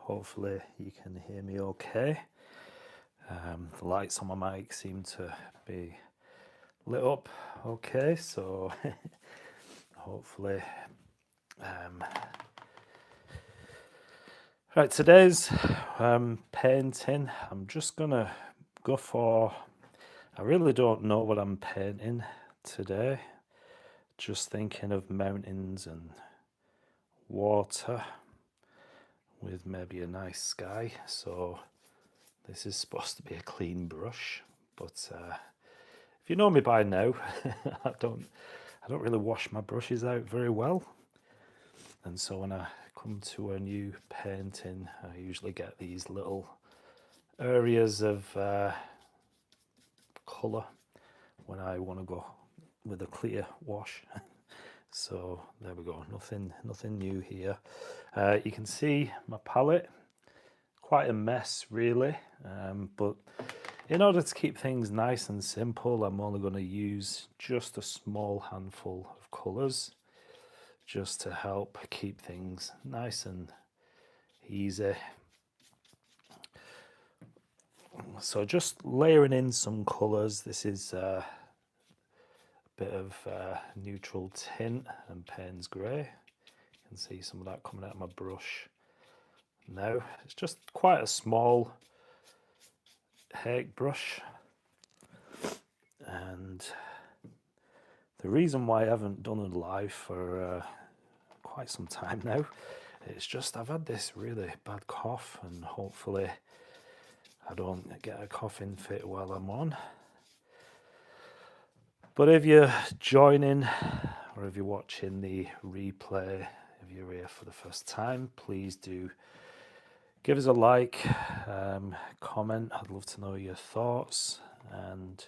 Hopefully you can hear me okay. The lights on my mic seem to be lit up okay, so hopefully. Right, today's painting, I'm just gonna go for, I really don't know what I'm painting today. Just thinking of mountains and water with maybe a nice sky. So this is supposed to be a clean brush, but if you know me by now, I don't really wash my brushes out very well. And so when I come to a new painting, I usually get these little areas of colour when I want to go with a clear wash. So there we go, nothing new here. You can see my palette, quite a mess really, but in order to keep things nice and simple, I'm only going to use just a small handful of colours just to help keep things nice and easy. So just layering in some colours. This is a bit of neutral tint and Payne's grey. You can see some of that coming out of my brush now. It's just quite a small Hake brush, and the reason why I haven't done it live for quite some time now, it's just I've had this really bad cough, and hopefully I don't get a coughing fit while I'm on. But if you're joining or if you're watching the replay, if you're here for the first time, please do give us a like, comment. I'd love to know your thoughts, and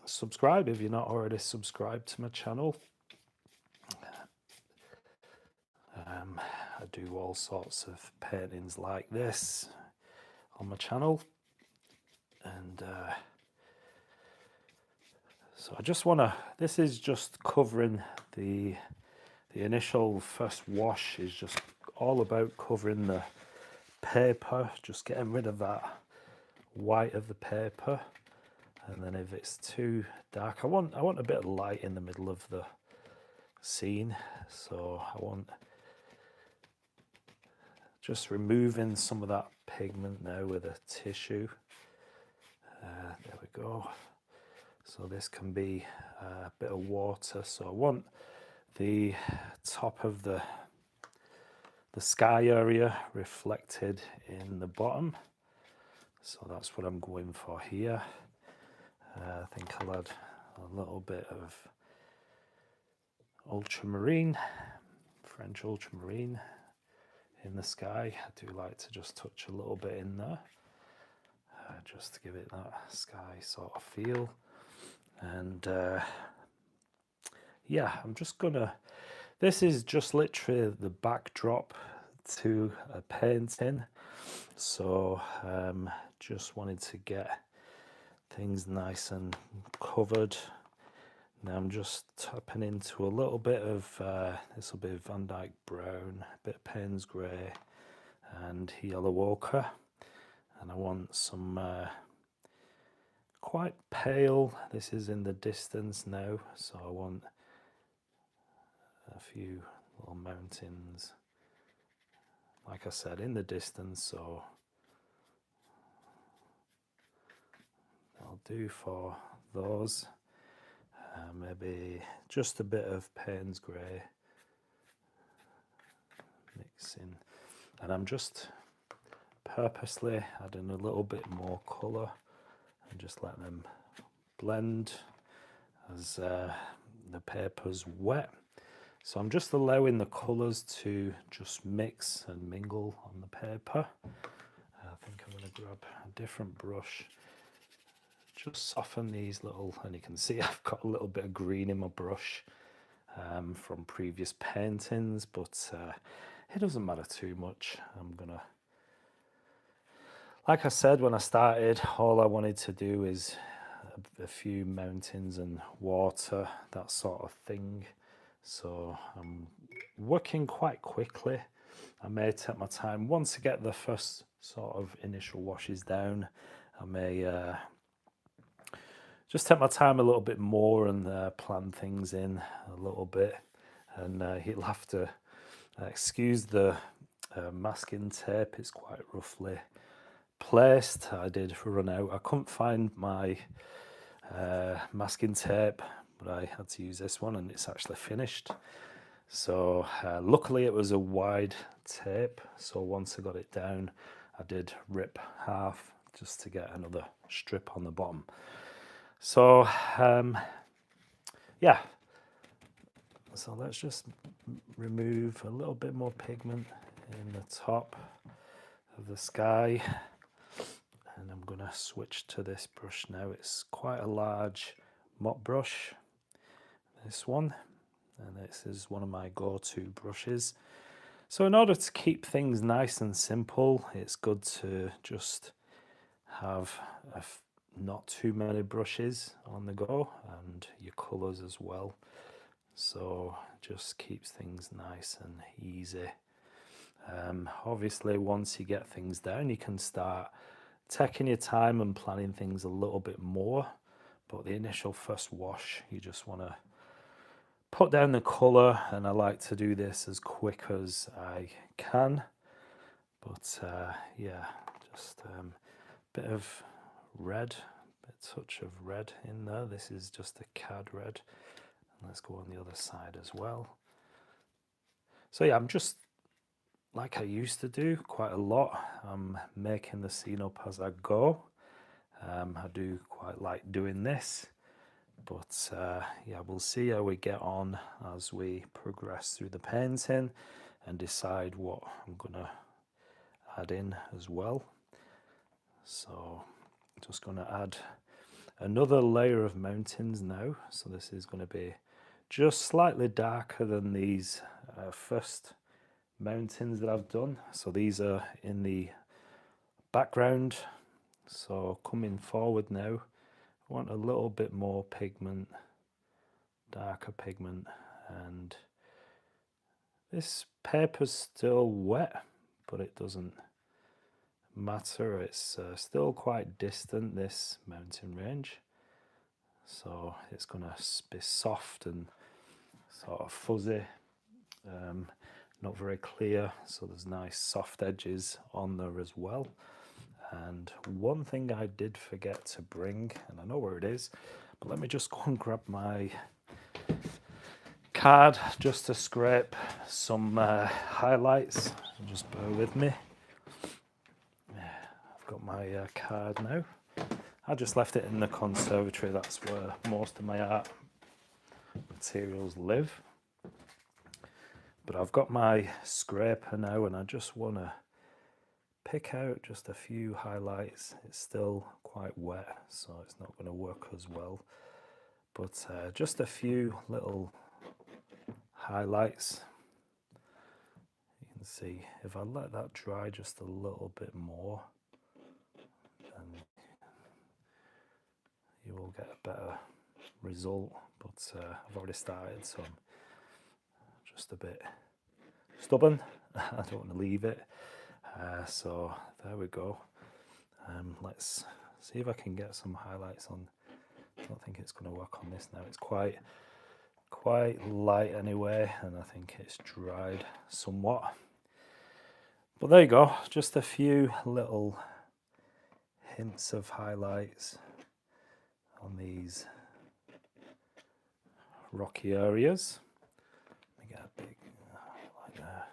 subscribe if you're not already subscribed to my channel. I do all sorts of paintings like this on my channel, and so I just want to, this is just covering the initial first wash is just all about covering the paper, just getting rid of that white of the paper. And then if it's too dark, I want a bit of light in the middle of the scene, so I want just removing some of that pigment now with a tissue. There we go. So this can be a bit of water, so I want the top of the sky area reflected in the bottom, so that's what I'm going for here. I think I'll add a little bit of ultramarine, French ultramarine in the sky. I do like to just touch a little bit in there, just to give it that sky sort of feel. And yeah, I'm just gonna, this is just literally the backdrop to a painting, so just wanted to get things nice and covered. Now I'm just tapping into a little bit of this will be Van Dyke brown, a bit of Payne's grey and yellow ochre, and I want some quite pale, this is in the distance now, so I want a few little mountains, like I said, in the distance, so I'll do for those. Maybe just a bit of Payne's grey mixing, and I'm just purposely adding a little bit more colour and just let them blend as the paper's wet. So I'm just allowing the colours to just mix and mingle on the paper. I think I'm going to grab a different brush, just soften these little, and you can see I've got a little bit of green in my brush from previous paintings, but it doesn't matter too much. I'm gonna, like I said when I started, all I wanted to do is a few mountains and water, that sort of thing. So I'm working quite quickly. I may take my time once I get the first sort of initial washes down. I may just take my time a little bit more and plan things in a little bit. And you'll have to excuse the masking tape, it's quite roughly placed. I did run out. I couldn't find my masking tape, but I had to use this one and it's actually finished. So luckily it was a wide tape, so once I got it down I did rip half just to get another strip on the bottom. So yeah, so let's just remove a little bit more pigment in the top of the sky, and I'm going to switch to this brush now. It's quite a large mop brush, this one, and this is one of my go-to brushes. So in order to keep things nice and simple, it's good to just have not too many brushes on the go, and your colours as well. So just keeps things nice and easy. Obviously once you get things down, you can start taking your time and planning things a little bit more, but the initial first wash, you just want to put down the colour, and I like to do this as quick as I can. But yeah, just a bit of red, a touch of red in there. This is just a cad red. Let's go on the other side as well. So yeah, I'm just, like I used to do quite a lot, I'm making the scene up as I go. I do quite like doing this, but yeah, we'll see how we get on as we progress through the painting and decide what I'm gonna add in as well. So just gonna add another layer of mountains now. So this is going to be just slightly darker than these first mountains that I've done. So these are in the background. So coming forward now, I want a little bit more pigment, darker pigment, and this paper's still wet, but it doesn't matter. It's still quite distant, this mountain range. So it's going to be soft and sort of fuzzy, not very clear, so there's nice soft edges on there as well. And one thing I did forget to bring, and I know where it is, but let me just go and grab my card just to scrape some highlights. Just bear with me. I've got my card now. I just left it in the conservatory, that's where most of my art materials live. But I've got my scraper now, and I just want to pick out just a few highlights. It's still quite wet, so it's not going to work as well. But just a few little highlights. You can see if I let that dry just a little bit more, then you will get a better result. But I've already started, so I'm just a bit stubborn. I don't want to leave it. So there we go. Let's see if I can get some highlights on. I don't think it's going to work on this now. It's quite light anyway, and I think it's dried somewhat. But there you go, just a few little hints of highlights on these rocky areas. Let me get a big highlight there.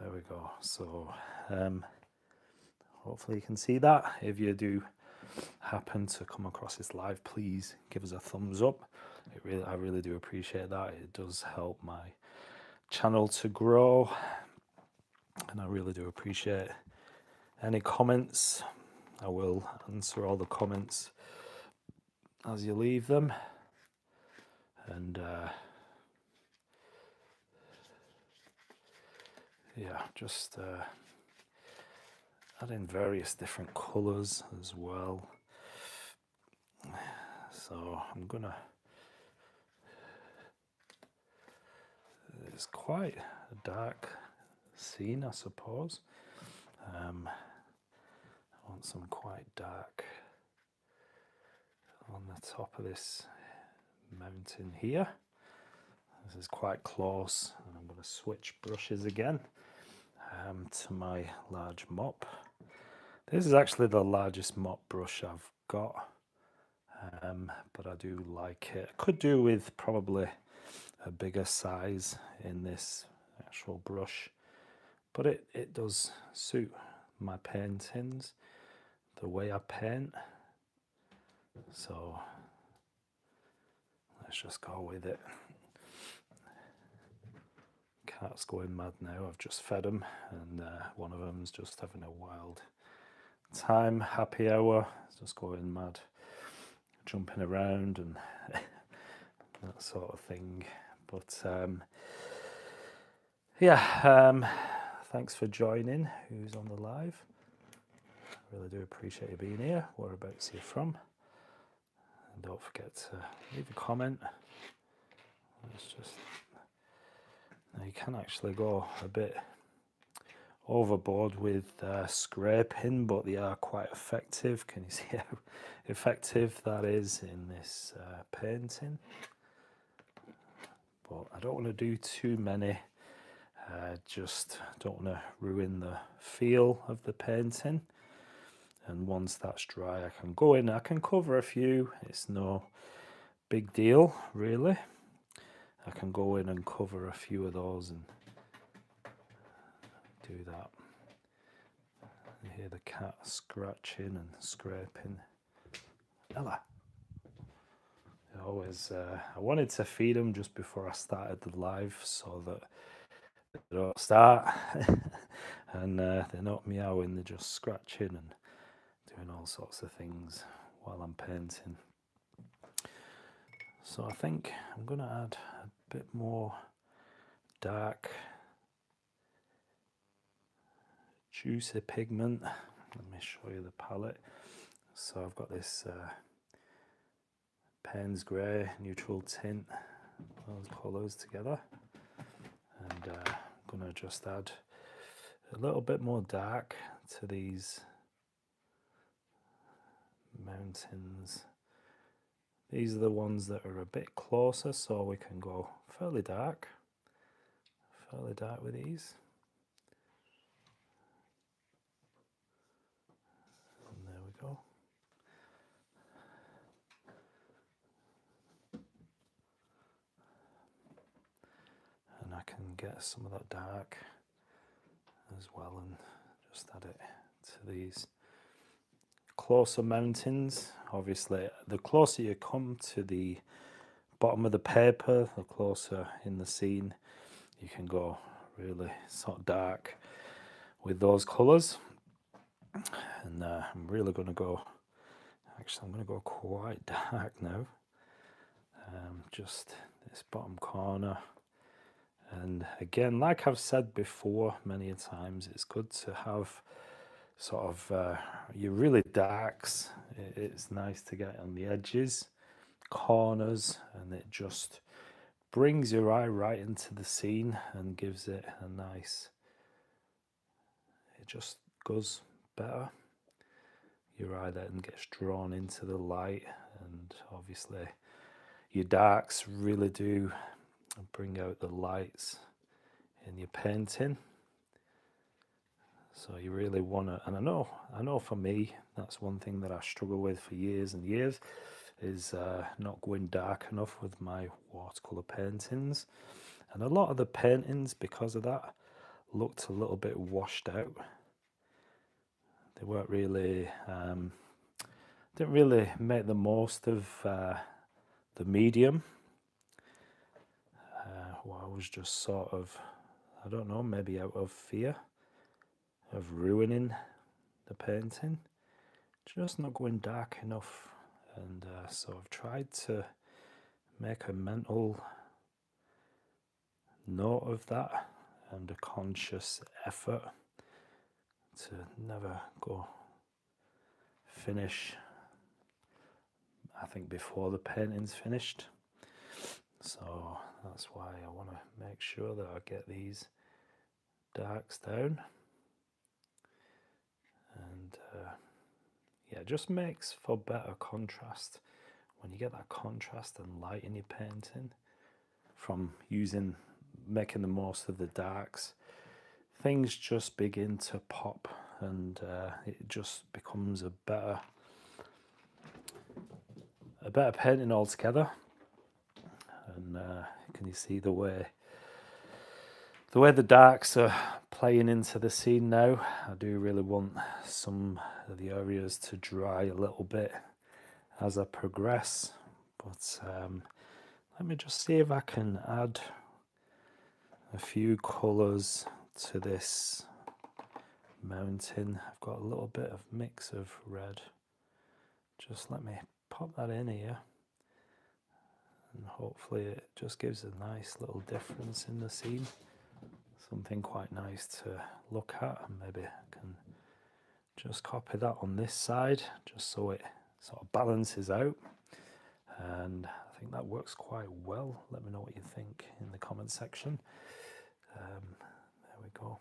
There we go. So hopefully you can see that. If you do happen to come across this live, please give us a thumbs up. I really do appreciate that. It does help my channel to grow, and I really do appreciate any comments. I will answer all the comments as you leave them, and yeah, just add in various different colours as well. So I'm gonna, it's quite a dark scene, I suppose. I want some quite dark on the top of this mountain here. This is quite close, and I'm going to switch brushes again to my large mop. This is actually the largest mop brush I've got, but I do like it. I could do with probably a bigger size in this actual brush, but it does suit my paintings, the way I paint. So let's just go with it. Cat's going mad now. I've just fed them, and one of them's just having a wild time. Happy hour, just going mad, jumping around and that sort of thing. But yeah, thanks for joining. Who's on the live? I really do appreciate you being here. Whereabouts are you from? And don't forget to leave a comment. Let's just. Now you can actually go a bit overboard with scraping, but they are quite effective. Can you see how effective that is in this painting? But I don't want to do too many. Just don't want to ruin the feel of the painting. And once that's dry, I can go in. I can cover a few. It's no big deal, really. I can go in and cover a few of those and do that. You hear the cat scratching and scraping. Ella. I wanted to feed them just before I started the live so that they don't start and they're not meowing, they're just scratching and doing all sorts of things while I'm painting. So I think I'm going to add a bit more dark, juicy pigment. Let me show you the palette. So I've got this Payne's Grey neutral tint, those colours together, and I'm going to just add a little bit more dark to these mountains. These are the ones that are a bit closer, so we can go fairly dark with these. And there we go. And I can get some of that dark as well and just add it to these closer mountains. Obviously, the closer you come to the bottom of the paper, the closer in the scene you can go really sort of dark with those colours. And I'm really going to go, actually I'm going to go quite dark now. Just this bottom corner. And again, like I've said before many times, it's good to have sort of your really darks. It's nice to get on the edges, corners, and it just brings your eye right into the scene and gives it a nice, it just goes better. Your eye then gets drawn into the light, and obviously your darks really do bring out the lights in your painting. So you really want to, and I know for me, that's one thing that I struggle with for years and years, is not going dark enough with my watercolour paintings. And a lot of the paintings, because of that, looked a little bit washed out. They weren't really, didn't really make the most of the medium. Well, I was just sort of, I don't know, maybe out of fear of ruining the painting, just not going dark enough. And so I've tried to make a mental note of that and a conscious effort to never go finish, I think, before the painting's finished. So that's why I want to make sure that I get these darks down. And yeah, it just makes for better contrast when you get that contrast and light in your painting from making the most of the darks. Things just begin to pop, and it just becomes a better painting altogether. And can you see the way the darks are playing into the scene now? I do really want some of the areas to dry a little bit as I progress, but let me just see if I can add a few colours to this mountain. I've got a little bit of mix of red. Just let me pop that in here, and hopefully it just gives a nice little difference in the scene. Something quite nice to look at, and maybe I can just copy that on this side just so it sort of balances out. And I think that works quite well. Let me know what you think in the comment section. There we go.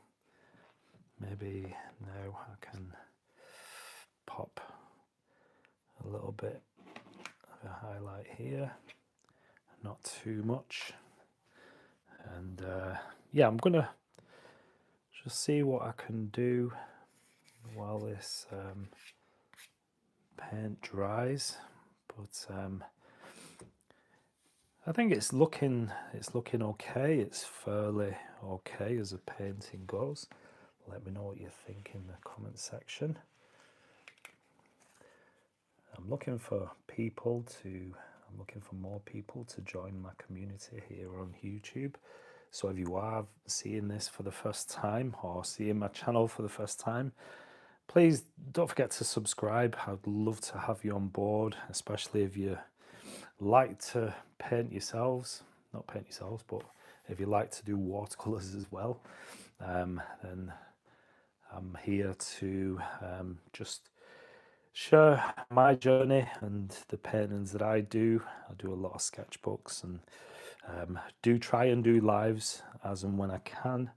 Maybe now I can pop a little bit of a highlight here, not too much. And yeah, I'm gonna just see what I can do while this paint dries. But I think it's looking okay. It's fairly okay as a painting goes. Let me know what you think in the comment section. I'm looking for more people to join my community here on YouTube. So if you are seeing this for the first time or seeing my channel for the first time, please don't forget to subscribe. I'd love to have you on board, especially if you like to paint yourselves. Not paint yourselves, but if you like to do watercolors as well, then I'm here to just share my journey and the paintings that I do. I do a lot of sketchbooks and do try and do lives as and when I can.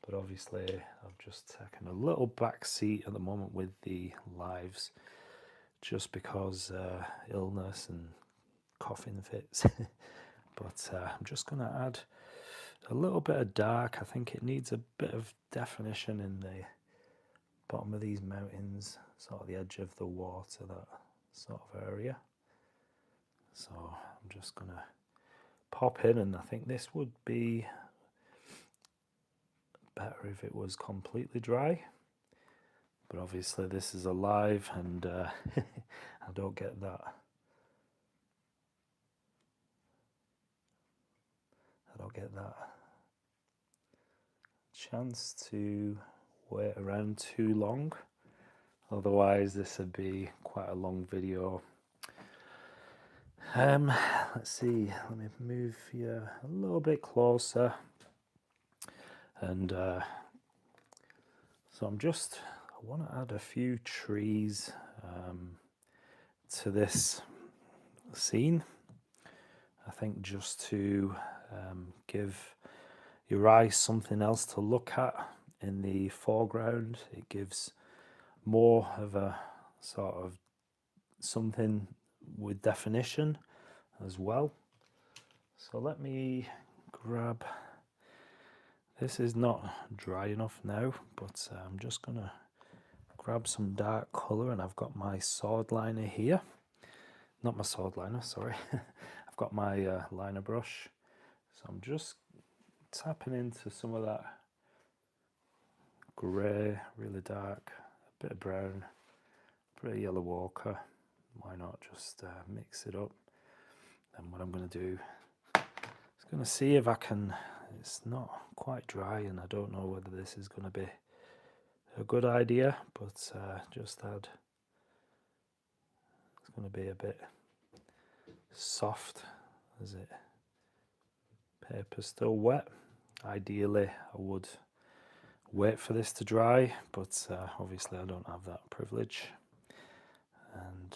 But obviously I've just taken a little back seat at the moment with the lives just because illness and coughing fits. But I'm just going to add a little bit of dark. I think it needs a bit of definition in the bottom of these mountains, sort of the edge of the water, that sort of area. So I'm just going to pop in, and I think this would be better if it was completely dry. But obviously this is a live, and I don't get that. Chance to wait around too long. Otherwise this would be quite a long video. Let's see, let me move you a little bit closer. And so I want to add a few trees to this scene. I think just to give your eyes something else to look at in the foreground. It gives more of a sort of something with definition as well. So let me grab, this is not dry enough now, but I'm just gonna grab some dark colour, and I've got my sword liner here. Not my sword liner, sorry. I've got my liner brush. So I'm just tapping into some of that grey, really dark, a bit of brown, a bit of yellow ochre. Why not just mix it up? And what I'm going to do is going to see if I can, it's not quite dry, and I don't know whether this is going to be a good idea, but just add, it's going to be a bit soft as it paper's still wet. Ideally I would wait for this to dry, but obviously I don't have that privilege. And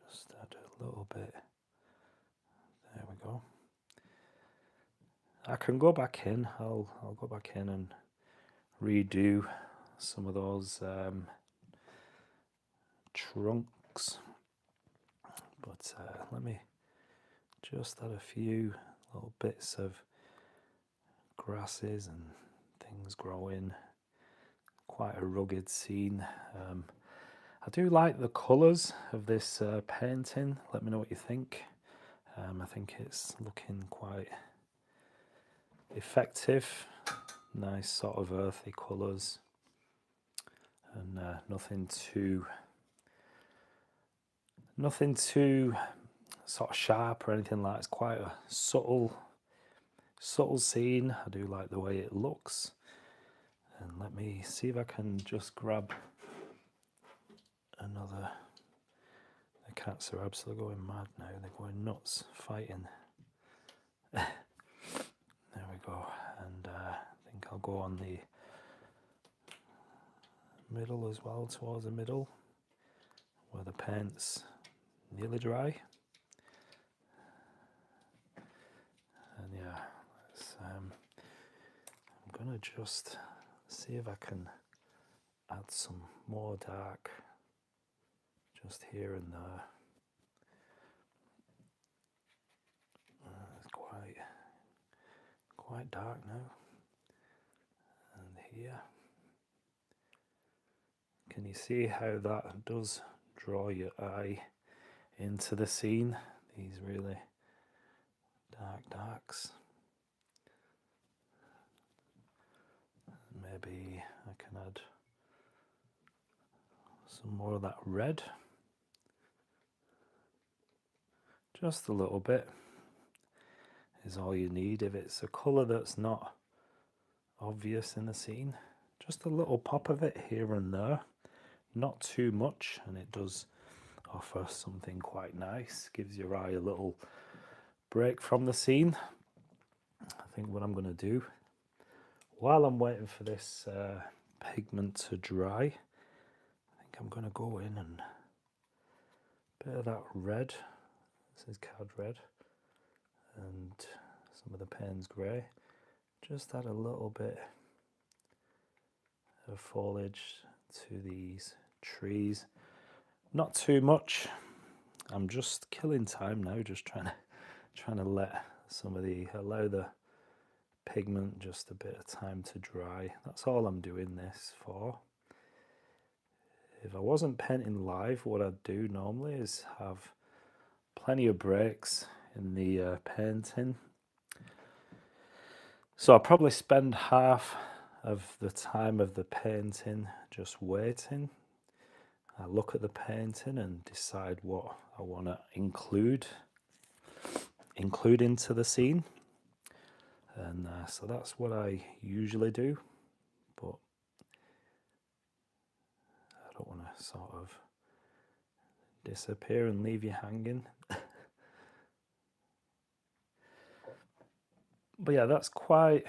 just add a little bit, there we go. I can go back in, I'll go back in and redo some of those trunks, but let me just add a few little bits of grasses and things growing. Quite a rugged scene. I do like the colours of this painting. Let me know what you think. I think it's looking quite effective. Nice sort of earthy colours, and nothing too sort of sharp or anything like that. It's quite a subtle scene. I do like the way it looks. And let me see if I can just grab another. The cats are absolutely going mad now. They're going nuts, fighting. There we go. And I think I'll go on the middle as well, towards the middle, where the paint's nearly dry. And yeah, I'm gonna just see if I can add some more dark just here and there. It's quite dark now. And here, can you see how that does draw your eye into the scene? These really darks. Maybe I can add some more of that red. Just a little bit is all you need. If it's a colour that's not obvious in the scene, just a little pop of it here and there, not too much, and it does offer something quite nice. Gives your eye a little break from the scene. I think what I'm going to do, while I'm waiting for this pigment to dry, I think I'm going to go in and a bit of that red. This is cad red, and some of the Payne's grey. Just add a little bit of foliage to these trees. Not too much. I'm just killing time now, just trying to let allow the pigment just a bit of time to dry. That's all I'm doing this for. If I wasn't painting live, what I'd do normally is have plenty of breaks in the painting. So I'll probably spend half of the time of the painting just waiting. I look at the painting and decide what I want to include into the scene. And so that's what I usually do. But I don't want to sort of disappear and leave you hanging. But yeah, that's quite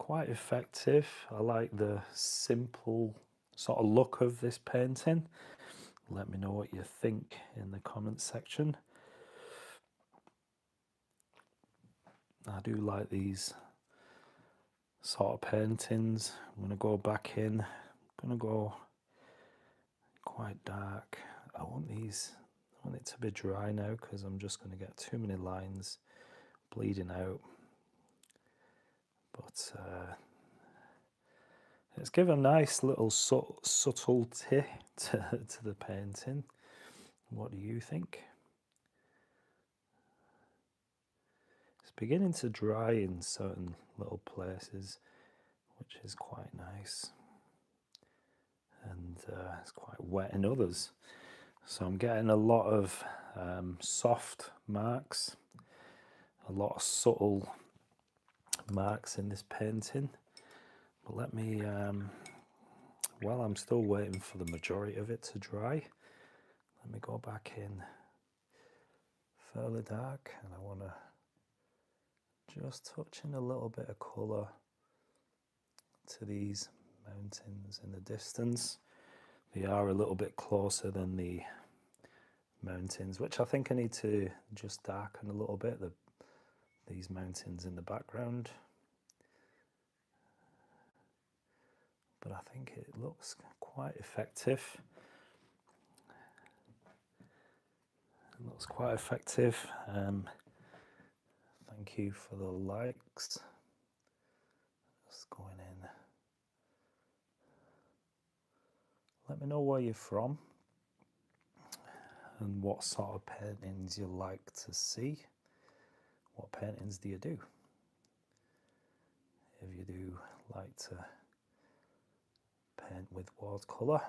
effective. I like the simple sort of look of this painting. Let me know what you think in the comments section. I do like these sort of paintings. I'm going to go back in. I'm going to go quite dark. I want it to be dry now, because I'm just going to get too many lines bleeding out. But it's given a nice little subtlety to the painting. What do you think? It's beginning to dry in certain little places, which is quite nice. And it's quite wet in others. So I'm getting a lot of soft marks, a lot of subtle marks in this painting. But let me, while I'm still waiting for the majority of it to dry, let me go back in fairly dark, and I want to just touch in a little bit of colour to these mountains in the distance. They are a little bit closer than the mountains, which I think I need to just darken a little bit, these mountains in the background. but I think it looks quite effective. It looks quite effective. Thank you for the likes. Just going in. Let me know where you're from and what sort of paintings you like to see. What paintings do you do? If you do like to paint with watercolour,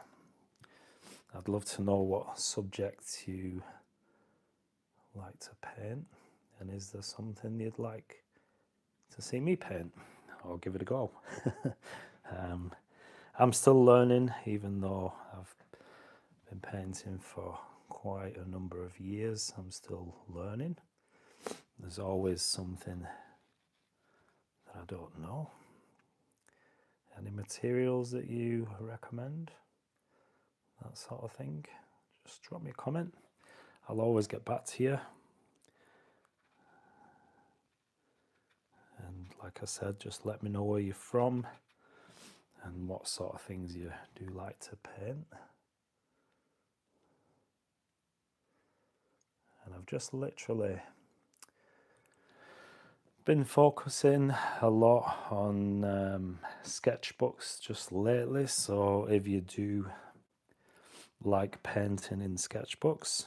I'd love to know what subjects you like to paint, and is there something you'd like to see me paint or give it a go? I'm still learning, even though I've been painting for quite a number of years. I'm still learning. There's always something that I don't know. Any materials that you recommend? That sort of thing. Just drop me a comment. I'll always get back to you. And like I said, just let me know where you're from and what sort of things you do like to paint. And I've just literally been focusing a lot on sketchbooks just lately. So if you do like painting in sketchbooks,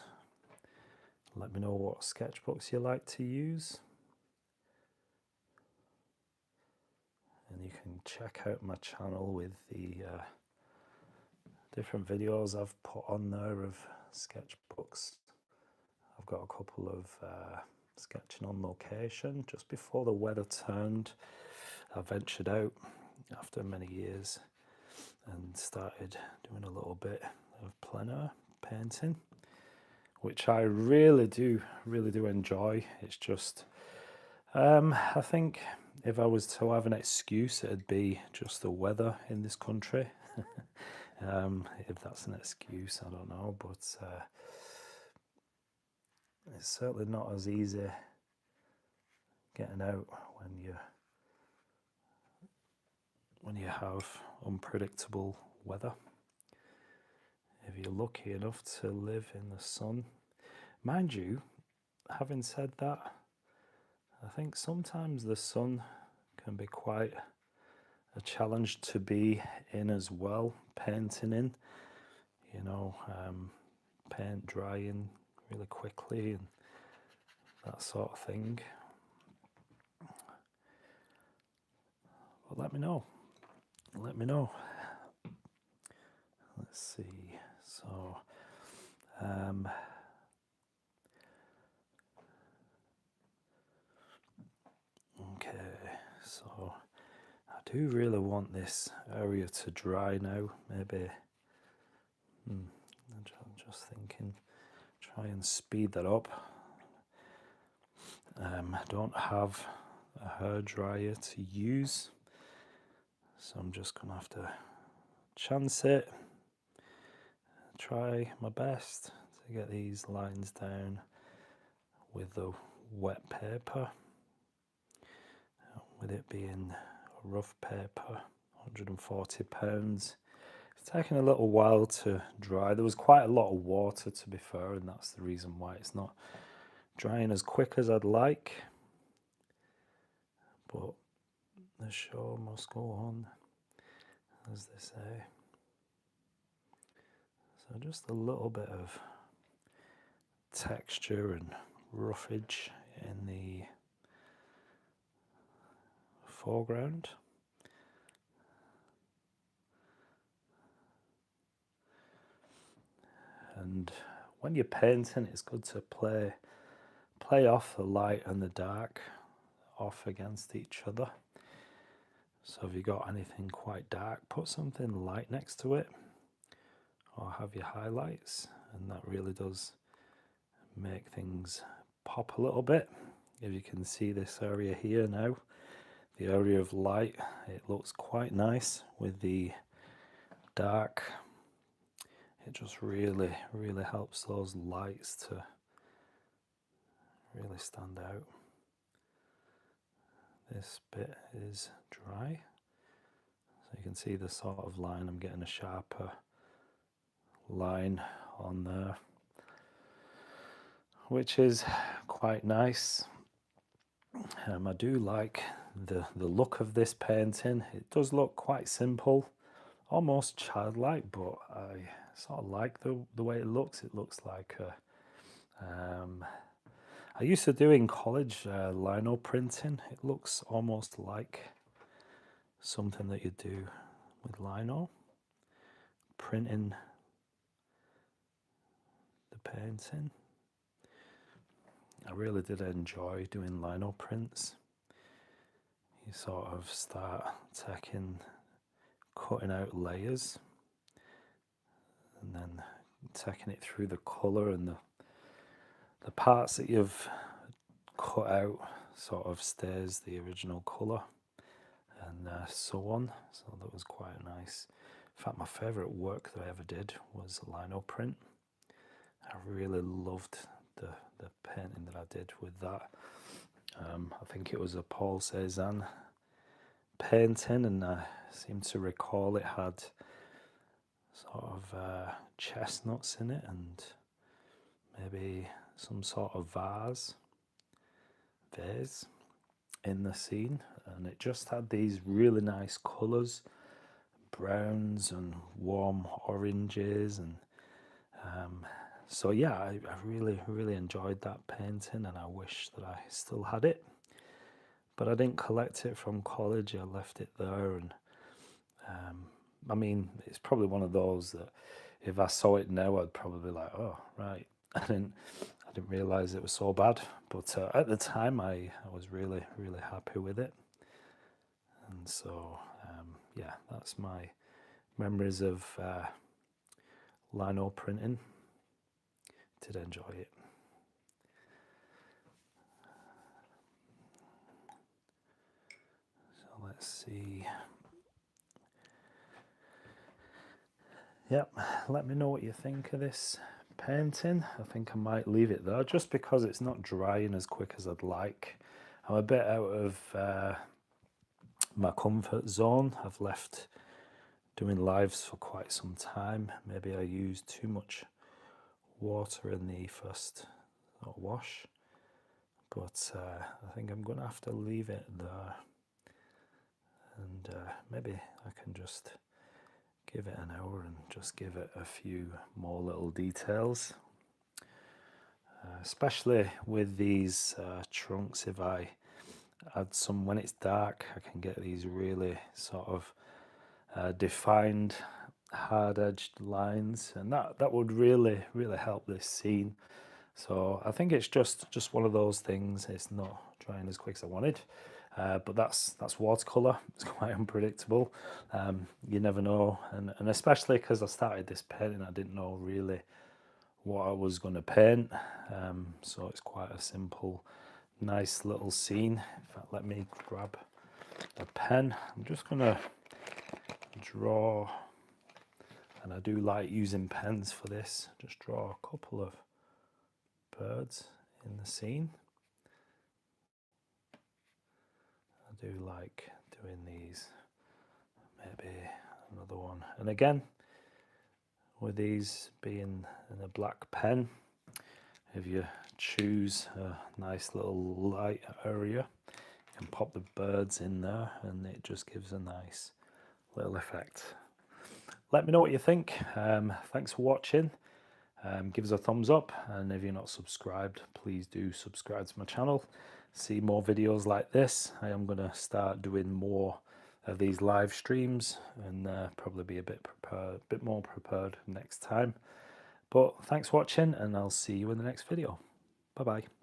let me know what sketchbooks you like to use. And you can check out my channel with the different videos I've put on there of sketchbooks. I've got a couple of sketching on location. Just before the weather turned, I ventured out after many years and started doing a little bit of plein air painting, which I really do enjoy. It's just I think if I was to have an excuse, it'd be just the weather in this country. If that's an excuse, I don't know, but it's certainly not as easy getting out when you have unpredictable weather. If you're lucky enough to live in the sun. Mind you, having said that, I think sometimes the sun can be quite a challenge to be in as well, painting in, paint drying really quickly and that sort of thing. But let me know. Let's see. So, okay. So, I do really want this area to dry now. Maybe. I'm just thinking, try and speed that up. I don't have a hairdryer to use, so I'm just gonna have to chance it, try my best to get these lines down with the wet paper, with it being rough paper, £140. It's taken a little while to dry. There was quite a lot of water, to be fair, and that's the reason why it's not drying as quick as I'd like. But the show must go on, as they say. So just a little bit of texture and roughage in the foreground. And when you're painting, it's good to play off the light and the dark off against each other. So if you got anything quite dark, put something light next to it, or have your highlights, and that really does make things pop a little bit. If you can see this area here now, the area of light, it looks quite nice with the dark. It just really helps those lights to really stand out. This bit is dry, you can see the sort of line. I'm getting a sharper line on there, which is quite nice. I do like the look of this painting. It does look quite simple, almost childlike, but I sort of like the way it looks. It looks like I used to do in college lino printing. It looks almost like something that you do with lino, printing the painting. I really did enjoy doing lino prints. You sort of start cutting out layers and then taking it through the colour, and the parts that you've cut out sort of stays the original colour, and so on. So that was quite nice. In fact, my favourite work that I ever did was a lino print. I really loved the painting that I did with that. I think it was a Paul Cézanne painting, and I seem to recall it had sort of chestnuts in it and maybe some sort of vase in the scene, and it just had these really nice colours, browns and warm oranges, and so yeah, I really enjoyed that painting, and I wish that I still had it, but I didn't collect it from college. I left it there, and I mean, it's probably one of those that if I saw it now, I'd probably be like, oh right, I didn't realise it was so bad. But at the time, I was really happy with it, and so yeah, that's my memories of lino printing. Did enjoy it. So let's see. Yep, let me know what you think of this painting. I think I might leave it there just because it's not drying as quick as I'd like. I'm a bit out of my comfort zone. I've left doing lives for quite some time. Maybe I used too much water in the first wash, but I think I'm gonna have to leave it there, and maybe I can just give it an hour and just give it a few more little details, especially with these trunks. If I add some, when it's dark, I can get these really sort of defined hard-edged lines, and that would really help this scene. So I think it's just one of those things. It's not drying as quick as I wanted, but that's watercolour. It's quite unpredictable. You never know, and especially because I started this painting, I didn't know really what I was going to paint. So it's quite a simple, nice little scene. In fact, let me grab a pen. I'm just going to draw, and I do like using pens for this. Just draw a couple of birds in the scene. I do like doing these. Maybe another one, and again with these being in a black pen, if you choose a nice little light area, you can pop the birds in there and it just gives a nice little effect. Let me know what you think. Thanks for watching. Give us a thumbs up, and if you're not subscribed, please do subscribe to my channel. See more videos like this. I am going to start doing more of these live streams, and probably be a bit more prepared next time. But thanks for watching, and I'll see you in the next video. Bye bye.